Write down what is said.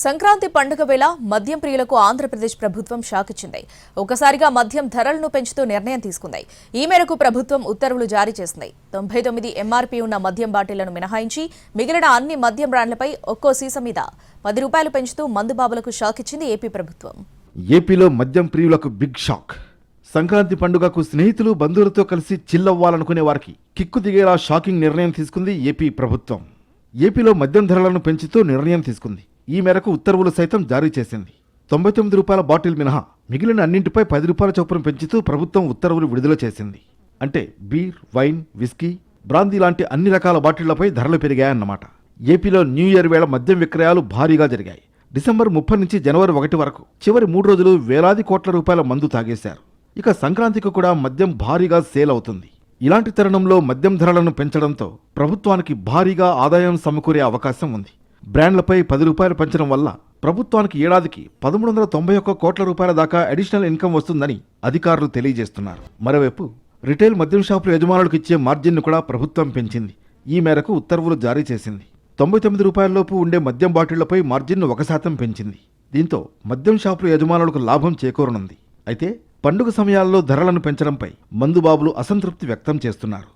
సంక్రాంతి పండుగ వేళ మద్యం ప్రియులకు ఆంధ్రప్రదేశ్ ప్రభుత్వం షాక్ ఇచ్చింది. ఒకసారిగా మద్యం ధరలను పెంచుతూ నిర్ణయం తీసుకుంది. ఈ మేరకు ప్రభుత్వం ఉత్తర్వులు జారీ చేసింది. 99 ఎంఆర్పీ ఉన్న మద్యం బాటిళ్లను మినహాయించి మిగిలిన అన్ని మద్యం బ్రాండ్లపై ఒక్కో సీసా మీద ₹10 పెంచుతూ మందుబాబులకు షాక్ ఇచ్చింది ఏపీ ప్రభుత్వం. ఏపీలో మద్యం ప్రియులకు బిగ్ షాక్. సంక్రాంతి పండుగకు స్నేహితులు బంధువులతో కలిసి చిల్లవ్వాలనుకునే వారికి కిక్కు దిగేలా షాకింగ్ నిర్ణయం తీసుకుంది ఏపీ ప్రభుత్వం. ఏపీలో మద్యం ధరలను పెంచుతూ నిర్ణయం తీసుకుంది. ఈ మేరకు ఉత్తర్వులు సైతం జారీ చేసింది. ₹99 బాటిల్ మినహా మిగిలిన అన్నింటిపై ₹10 చొప్పున పెంచుతూ ప్రభుత్వం ఉత్తర్వులు విడుదల చేసింది. అంటే బీర్, వైన్, విస్కీ, బ్రాందీ లాంటి అన్ని రకాల బాటిళ్లపై ధరలు పెరిగాయన్నమాట. ఏపీలో న్యూ ఇయర్ వేళ మద్యం విక్రయాలు భారీగా జరిగాయి. డిసెంబర్ 30 నుంచి జనవరి 1 వరకు చివరి 3 రోజులు వేలాది కోట్ల రూపాయల మందు తాగేశారు. ఇక సంక్రాంతికి కూడా మద్యం భారీగా సేల్ అవుతుంది. ఇలాంటి తరుణంలో మద్యం ధరలను పెంచడంతో ప్రభుత్వానికి భారీగా ఆదాయం సమకూరే అవకాశం ఉంది. బ్రాండ్లపై ₹10 పెంచడం వల్ల ప్రభుత్వానికి ఏడాదికి 1391 కోట్ల రూపాయల దాకా అడిషనల్ ఇన్కమ్ వస్తుందని అధికారులు తెలియజేస్తున్నారు. మరోవైపు రిటైల్ మద్యం షాపుల యజమానులకు ఇచ్చే మార్జిన్ను కూడా ప్రభుత్వం పెంచింది. ఈ మేరకు ఉత్తర్వులు జారీ చేసింది. ₹99 లోపు ఉండే మద్యం బాటిళ్లపై మార్జిన్ను 1% పెంచింది. దీంతో మద్యం షాపుల యజమానులకు లాభం చేకూరనుంది. అయితే పండుగ సమయాల్లో ధరలను పెంచడంపై మందుబాబులు అసంతృప్తి వ్యక్తం చేస్తున్నారు.